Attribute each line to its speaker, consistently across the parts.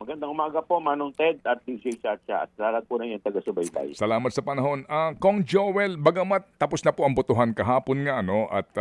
Speaker 1: Magandang umaga po, Manong Ted at DJ Chacha at lahat po na yung taga-subaybay.
Speaker 2: Salamat sa panahon. Kong Joel, bagamat tapos na po ang botohan kahapon nga at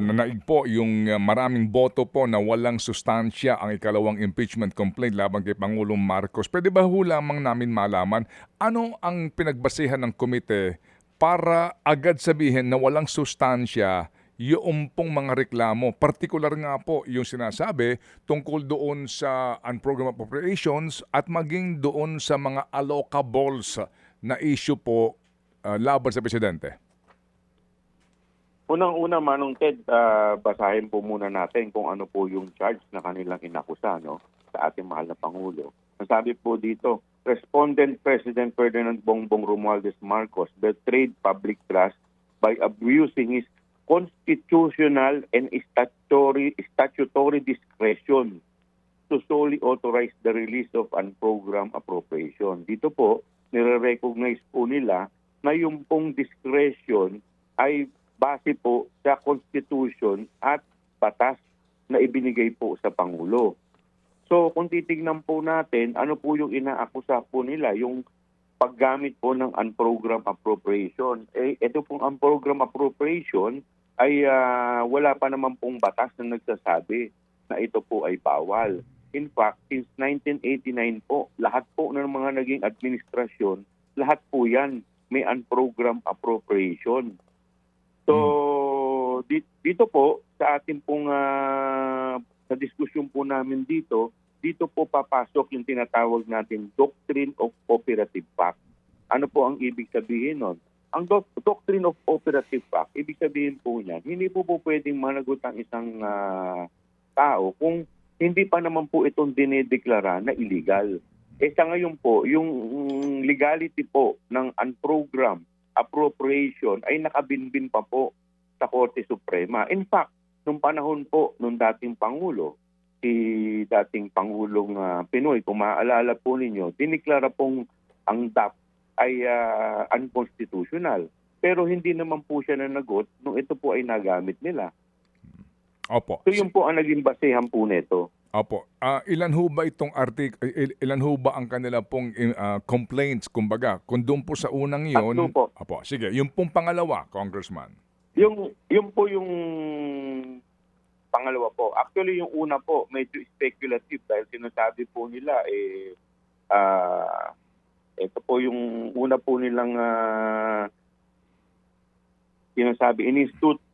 Speaker 2: nanaig po yung maraming boto po na walang sustansya ang ikalawang impeachment complaint laban kay Pangulong Marcos. Pwede ba ho lamang namin malaman ano ang pinagbasehan ng komite para agad sabihin na walang sustansya yung pong mga reklamo, partikular nga po yung sinasabi tungkol doon sa unprogrammed appropriations at maging doon sa mga allocables na issue po laban sa Presidente?
Speaker 1: Unang-una, Manong Ted, basahin po muna natin kung ano po yung charge na kanilang inakusa sa ating mahal na Pangulo. Ang sabi po dito, Respondent President Ferdinand Bongbong Romualdez Marcos betrayed public trust by abusing his constitutional and statutory discretion to solely authorize the release of unprogrammed appropriation. Dito po, nire-recognize po nila na yung pong discretion ay base po sa Constitution at batas na ibinigay po sa Pangulo. So kung titignan po natin, ano po yung inaakusa po nila, yung paggamit po ng unprogrammed appropriation. Ito pong unprogrammed appropriation ay wala pa naman pong batas na nagsasabi na ito po ay bawal. In fact, since 1989 po, lahat po ng mga naging administrasyon, lahat po yan may unprogrammed appropriation. So, dito po, sa ating pong sa diskusyon po namin dito po papasok yung tinatawag natin Doctrine of Operative Fact. Ano po ang ibig sabihin nun? Ang Doctrine of Operative Fact, ibig sabihin po niyan, hindi po pwedeng managot ang isang tao kung hindi pa naman po itong dinedeklara na illegal. Sa ngayon po, yung legality po ng unprogrammed appropriation ay nakabinbin pa po sa Korte Suprema. In fact, nung panahon po, nung dating Pangulo, si dating Pangulong Pinoy, kung maaalala po ninyo, diniklara pong ang DAP ay unconstitutional. Pero hindi naman po siya nanagot nung ito po ay nagamit nila.
Speaker 2: Opo.
Speaker 1: So yun po ang naging basehan po nito.
Speaker 2: Opo. Ilan ho ba itong ilan ho ba ang kanila pong complaints, kumbaga? Kung doon po sa unang yun...
Speaker 1: Tatlo po.
Speaker 2: Opo, sige. Yung pong pangalawa, Congressman.
Speaker 1: Yung po yung pangalawa po. Actually, yung una po, medyo speculative dahil sinasabi po nila, ito po yung una po nilang sinasabi,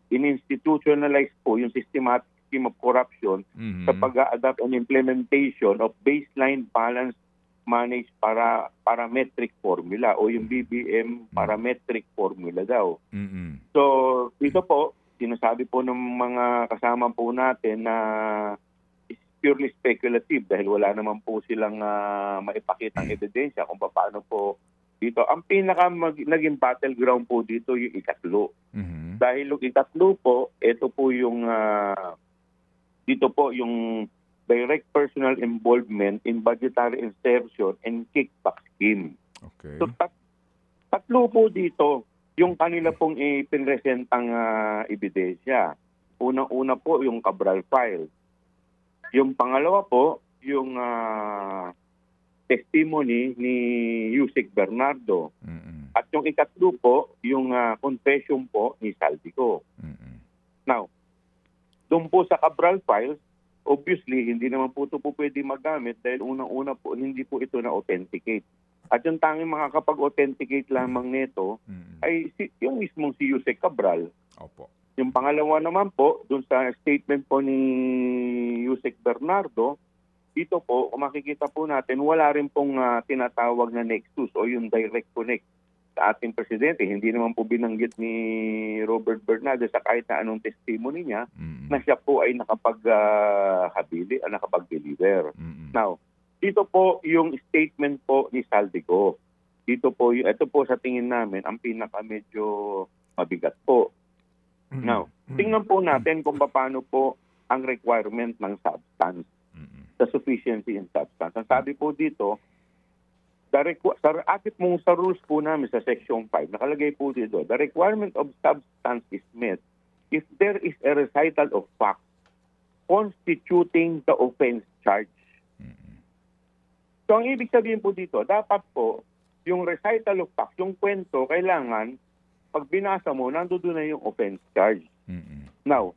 Speaker 1: in-institutionalize po yung systematic scheme of corruption sa pag-adapt and implementation of baseline balanced managed parametric formula o yung BBM parametric formula daw. So, dito po, sinasabi po ng mga kasama po natin na purely speculative dahil wala naman po silang maipakitang ebidensya kung paano po dito. Ang naging battleground po dito yung ikatlo. Dahil yung ikatlo po, ito po yung dito po yung direct personal involvement in budgetary insertion and kickback scheme.
Speaker 2: Okay.
Speaker 1: So tatlo po dito yung kanila pong ipinresentang ebidensya. Unang-una po yung Cabral Files. Yung pangalawa po, yung testimony ni Yusek Bernardo. At yung ikatlo po, yung confession po ni Saldico. Now, doon po sa Cabral Files, obviously, hindi naman po ito po pwede magamit dahil unang-una po, hindi po ito na-authenticate. At yung tanging makakapag-authenticate lamang nito ay yung mismong si Yusek Cabral.
Speaker 2: Opo.
Speaker 1: Yung pangalawa naman po, dun sa statement po ni Yusek Bernardo, dito po, kung makikita po natin, wala rin pong tinatawag na nexus o yung direct connect sa ating presidente. Hindi naman po binanggit ni Robert Bernardo sa kahit na anong testimony niya na siya po ay nakapag-deliver. Now, dito po yung statement po ni Saldico. Dito po, ito po sa tingin namin, ang pinaka medyo mabigat po. Now, tingnan po natin kung paano po ang requirement ng substance, the sufficiency in substance. Ang sabi po dito, sa rules po namin sa Section 5, nakalagay po dito, the requirement of substance is met if there is a recital of facts constituting the offense charge. So ang ibig sabihin po dito, dapat po yung recital of facts, yung kwento, kailangan pag binasa mo, nandoon na yung offense charge.
Speaker 2: Mm-mm.
Speaker 1: Now,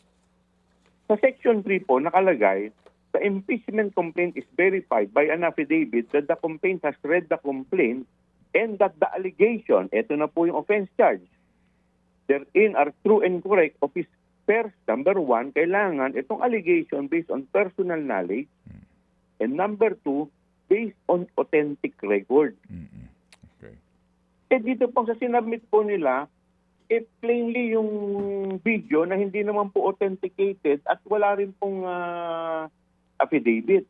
Speaker 1: sa Section 3 po nakalagay, the impeachment complaint is verified by an affidavit that the complaint has read the complaint and that the allegation, ito na po yung offense charge, therein are true and correct of his first, number 1, kailangan itong allegation based on personal knowledge, and number 2, based on authentic record.
Speaker 2: Mm-mm. Okay.
Speaker 1: Dito po sa sinabmit po nila, plainly yung video na hindi naman po authenticated at wala rin pong affidavit.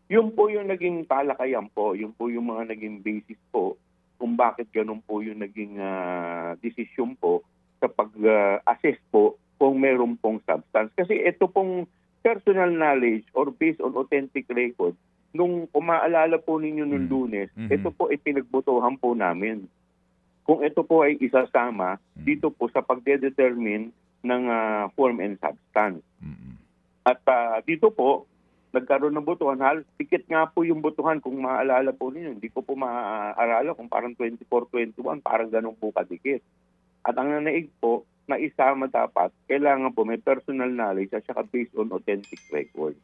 Speaker 1: Yun po yung naging talakayan po, yun po yung mga naging basis po kung bakit ganun po yung naging desisyon po sa pag-assess po kung meron pong substance. Kasi ito pong personal knowledge or based on authentic record, nung kumaalala po ninyo nung Lunes, ito po ipinagbotohan po namin. Kung ito po ay isasama dito po sa pagdedetermine ng form and substance. At dito po, nagkaroon ng botohan. Halos tikit nga po yung botohan kung maaalala po ninyo. Hindi ko po maaalala kung parang 24-21, parang ganun po kadikit. At ang nanaig po, na isama dapat, kailangan po may personal knowledge at saka based on authentic record.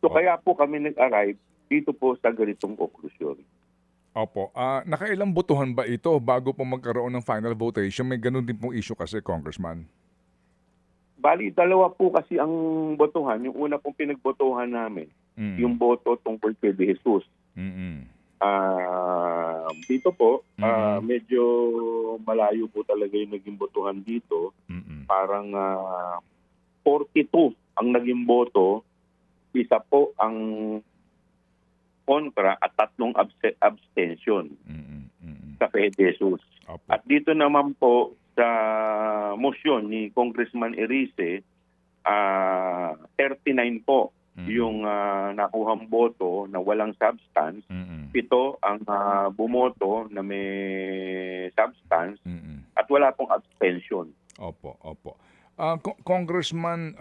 Speaker 1: So kaya po kami nag-arrive dito po sa ganitong konklusyon.
Speaker 2: Opo. Nakailang botohan ba ito bago po magkaroon ng final votation? May ganun din pong issue kasi, Congressman.
Speaker 1: Bali, 2 po kasi ang botohan. Yung una pong pinagbotohan namin, yung boto tungkol kay De Jesus. Dito po, medyo malayo po talaga yung naging botohan dito. Parang 42 ang naging boto, isa po ang kontra at 3 abstention sa kay Jesus.
Speaker 2: Opo.
Speaker 1: At dito naman po sa motion ni Congressman Erice, 39 po yung nakuhang boto na walang substance. 7 ang bumoto na may substance at wala pong abstention.
Speaker 2: Opo, opo. Congressman,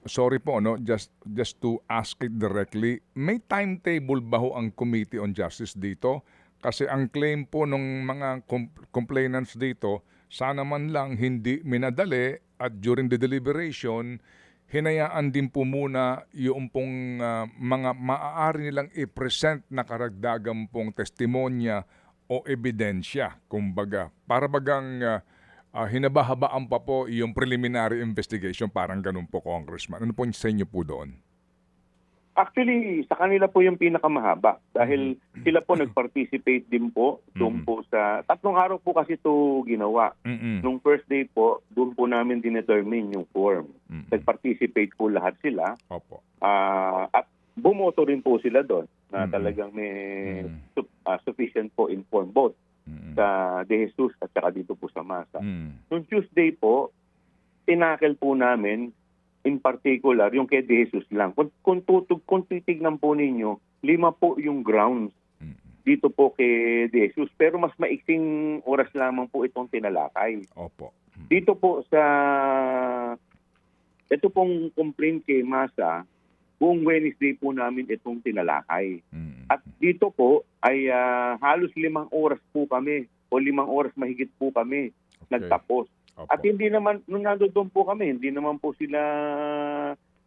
Speaker 2: sorry po, no, just to ask it directly, may timetable ba ho ang Committee on Justice dito? Kasi ang claim po ng mga complainants dito, sana man lang hindi minadali at during the deliberation, hinayaan din po muna yung pong mga maaari nilang i-present na karagdagang pong testimonya o ebidensya, kumbaga. Para bagang hinabahabaan pa po yung preliminary investigation, parang ganun po, Congressman. Ano po sa inyo po doon?
Speaker 1: Actually, sa kanila po yung pinakamahaba dahil sila po nag-participate din po doon po sa 3 araw po kasi ito ginawa. Nung first day po, doon po namin dinetermine yung form. Nag-participate po lahat sila.
Speaker 2: Opo.
Speaker 1: At bumoto rin po sila doon na talagang may sufficient po informed vote sa De Jesus at saka dito po sa Masa. Nung Tuesday po, tinakel po namin in particular, yung kay De Jesus lang. Kung titignan po ninyo, 5 po yung grounds dito po kay De Jesus. Pero mas maiksing oras lamang po itong tinalakay.
Speaker 2: Opo.
Speaker 1: Dito po sa ito pong complaint kay Masa, buong Wednesday po namin itong tinalakay. At dito po ay halos 5 oras po kami o 5 oras mahigit po kami nagtapos.
Speaker 2: Opo.
Speaker 1: At hindi naman, nung nandoon po kami, hindi naman po sila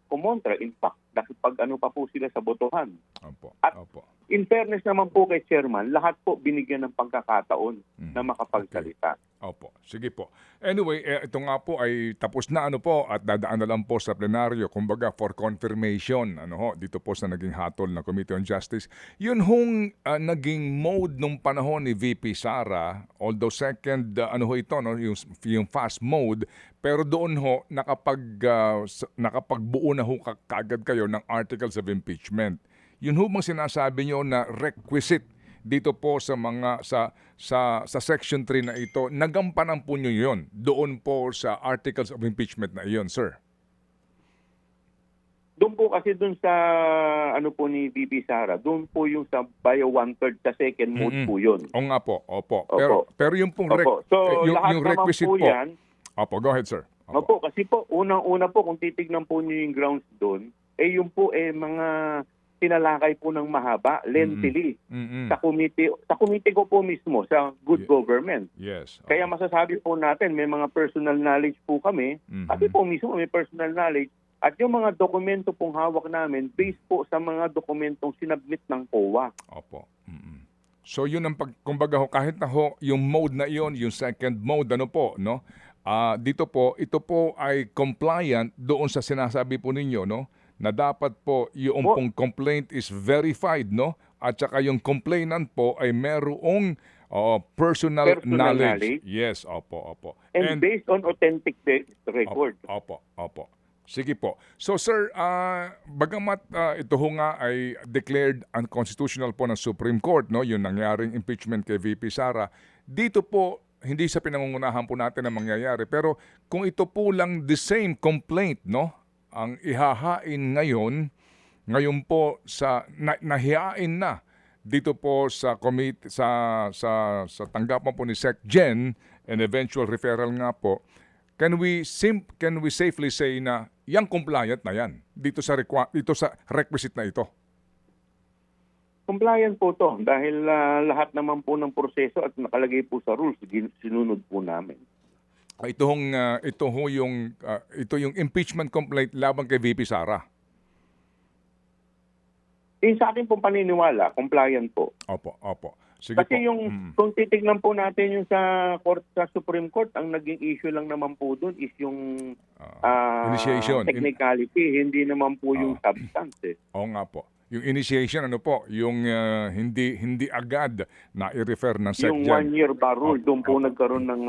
Speaker 1: kumontra. In fact, nakipag-ano pa po sila sa botohan.
Speaker 2: Opo.
Speaker 1: At
Speaker 2: Opo.
Speaker 1: in fairness naman po kay Chairman, lahat po binigyan ng pagkakataon na makapagsalita.
Speaker 2: Opo. Sige po. Anyway, ito nga po ay tapos na at dadaan na lang po sa plenaryo, kumbaga for confirmation dito po sa naging hatol ng Committee on Justice. Yun hong naging mode nung panahon ni VP Sara, although second ito yung fast mode, pero doon nakapagbuo na kaagad kayo ng articles of impeachment. Yun ho bang sinasabi nyo na requisite dito po sa mga sa Section 3 na ito, nagampanan po nyo yun doon po sa articles of impeachment na iyon, sir?
Speaker 1: Doon po kasi doon sa po ni VP Sara, doon po yung sa bio 1/3 sa second mode po yun.
Speaker 2: O nga po, opo.
Speaker 1: Opo.
Speaker 2: Pero yung pong
Speaker 1: So, lahat
Speaker 2: yung
Speaker 1: naman
Speaker 2: requisite
Speaker 1: po yan.
Speaker 2: Opo, go ahead, sir.
Speaker 1: Opo, kasi po, unang-una po, kung titignan po niyo yung grounds doon, yung po mga tinalakay po ng mahaba, lengthily,
Speaker 2: Mm-mm.
Speaker 1: sa committee ko po mismo, sa good government.
Speaker 2: Yes.
Speaker 1: Kaya masasabi po natin, may mga personal knowledge po kami, pati po mismo may personal knowledge, at yung mga dokumento pong hawak namin, based po sa mga dokumentong sinabmit ng COA.
Speaker 2: Opo. Mm-mm. So yun ang kumbaga ho, kahit na ho, yung mode na yon, yung second mode, ano po, no? Dito po, ito po ay compliant doon sa sinasabi po ninyo, no? Na dapat po yung pong complaint is verified, no? At saka yung complainant po ay merong personal knowledge. Yes, opo.
Speaker 1: And based on authentic record.
Speaker 2: Opo. Sige po. So sir, bagamat ito ho nga ay declared unconstitutional po ng Supreme Court, no? Yung nangyaring impeachment kay VP Sara, dito po hindi sa pinangungunahan po natin ang mangyayari. Pero kung ito po lang the same complaint, no, ang ihahain ngayon po sa nahihain na dito po sa committee sa tanggapan po ni SecGen and eventual referral nga po, can we safely say na yang compliant na yan dito sa requisite na ito?
Speaker 1: Compliant po to dahil lahat naman po ng proseso at nakalagay po sa rules, sinunod po namin.
Speaker 2: Ito yung impeachment complaint laban kay VP Sara.
Speaker 1: Sa akin pong paniniwala, compliant po.
Speaker 2: Opo. Sige
Speaker 1: Kasi
Speaker 2: po.
Speaker 1: kung titignan po natin yung sa Supreme Court, ang naging issue lang naman po doon is yung
Speaker 2: initiation.
Speaker 1: Technicality, hindi naman po yung substance.
Speaker 2: Oo nga po. Yung initiation, yung hindi agad na i-refer ng SecGen.
Speaker 1: Yung 1 year bar rule, doon po nagkaroon ng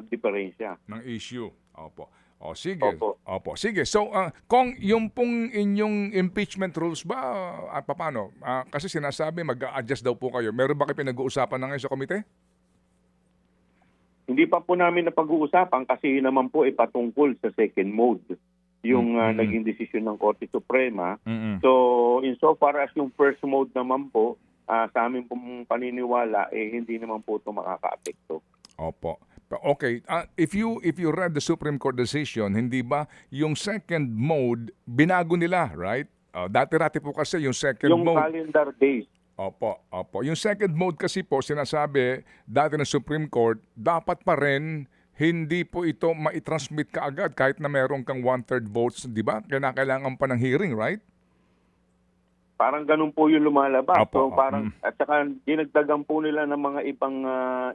Speaker 1: diferensya.
Speaker 2: Ng issue. Opo. Sige.
Speaker 1: Opo.
Speaker 2: Sige. So, kung yung pong inyong impeachment rules ba, at paano? Kasi sinasabi, mag-a-adjust daw po kayo. Meron ba kayo pinag-uusapan na ngayon sa komite?
Speaker 1: Hindi pa po namin napag-uusapan kasi yun naman po ipatungkol sa second mode. Yung naging desisyon ng Korte Suprema. So, insofar as yung first mode naman po, sa amin pong paniniwala, hindi naman po ito makaka-apekto.
Speaker 2: Opo. Okay, if you read the Supreme Court decision, hindi ba yung second mode, binago nila, right? Dati-rati po kasi yung second mode.
Speaker 1: Yung calendar days.
Speaker 2: Opo. Yung second mode kasi po, sinasabi, dati ng Supreme Court, dapat pa rin hindi po ito ma-transmit kaagad kahit na meron kang 1/3 votes, di ba? Kailangan pa ng hearing, right?
Speaker 1: Parang ganun po yung lumalabas.
Speaker 2: Opo.
Speaker 1: So parang, at saka dinagdagan po nila ng mga ibang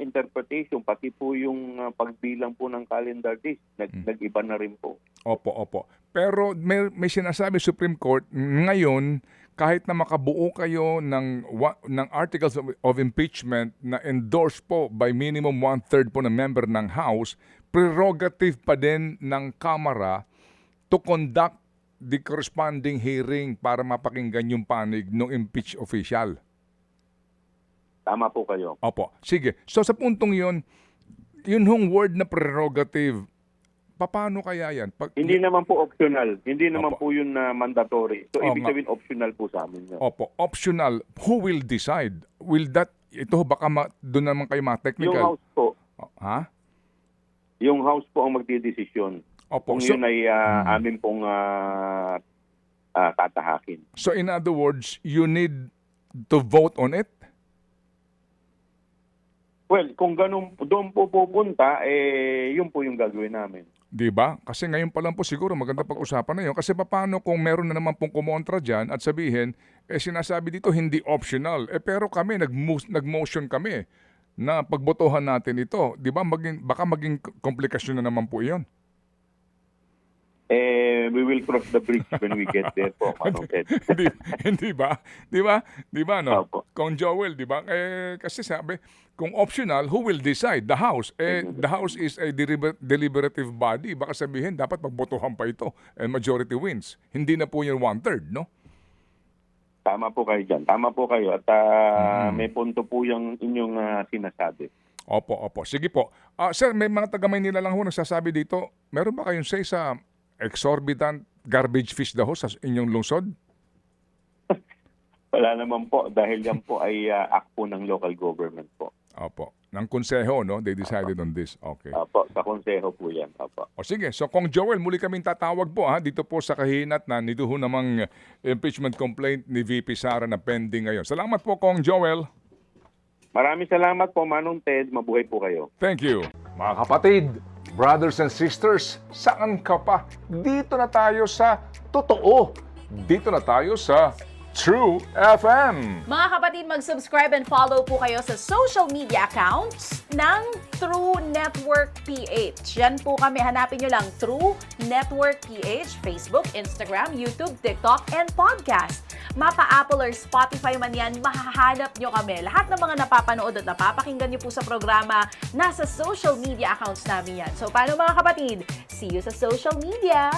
Speaker 1: interpretation, pati po yung pagbilang po ng calendar days, nag-iba na rin po.
Speaker 2: Opo. Pero may sinasabi Supreme Court, ngayon, kahit na makabuo kayo ng articles of impeachment na endorsed po by minimum 1/3 po ng member ng House, prerogative pa din ng Kamara to conduct the corresponding hearing para mapakinggan yung panig ng impeached official.
Speaker 1: Tama po kayo.
Speaker 2: Opo. Sige. So sa puntong yun hong word na prerogative, paano kaya yan?
Speaker 1: Hindi naman po optional. Hindi naman po yun mandatory. So, ibig sabihin optional po sa amin yun.
Speaker 2: Opo. Optional. Who will decide? Ito baka doon naman kayo technical.
Speaker 1: Yung House po.
Speaker 2: Ha?
Speaker 1: Yung House po ang magdidesisyon.
Speaker 2: Opo.
Speaker 1: Kung yun ay amin pong tatahakin.
Speaker 2: So, in other words, you need to vote on it?
Speaker 1: Well, kung ganun, doon po pupunta, yun po yung gagawin namin.
Speaker 2: Di ba? Kasi ngayon pa lang po siguro maganda pag-usapan na yun. Kasi paano kung meron na naman pong kumontra dyan at sabihin, sinasabi dito hindi optional. Pero kami, nag-motion kami na pagbotohan natin ito. Di ba? Baka maging komplikasyon na naman po iyon.
Speaker 1: We will cross the bridge when we get there po.
Speaker 2: Hindi ba? Di ba, no?
Speaker 1: Opo.
Speaker 2: Kung Joel, di ba? Kasi sabi, kung optional, who will decide? The House. The House is a deliberative body. Baka sabihin, dapat magbotohan pa ito and majority wins. Hindi na po yung 1/3, no?
Speaker 1: Tama po kayo dyan. Tama po kayo. At may punto po yung inyong sinasabi.
Speaker 2: Opo. Sige po. Sir, may mga taga-Maynila lang ho nagsasabi dito, meron ba kayong say sa exorbitant garbage fees daw sa inyong lungsod?
Speaker 1: Wala naman po dahil yan po ay act po ng local government po.
Speaker 2: Opo. ng konseho, no? They decided on this. Okay.
Speaker 1: Opo, sa konseho po yan. Opo.
Speaker 2: O sige, so Kong Joel, muli kaming tatawag po dito po sa kahinat na nito ho namang impeachment complaint ni VP Sara na pending ngayon. Salamat po, Kong Joel.
Speaker 1: Maraming salamat po, Manong Ted. Mabuhay po kayo.
Speaker 2: Thank you. Mga kapatid, brothers and sisters, saan ka pa? Dito na tayo sa totoo. Dito na tayo sa True FM.
Speaker 3: Mga kapatid, mag-subscribe and follow po kayo sa social media accounts ng True Network PH. Yan po kami. Hanapin nyo lang True Network PH, Facebook, Instagram, YouTube, TikTok, and podcast. Mapa-Apple or Spotify man yan, mahahanap nyo kami. Lahat ng mga napapanood at napapakinggan nyo po sa programa, nasa social media accounts namin yan. So, paano mga kapatid? See you sa social media!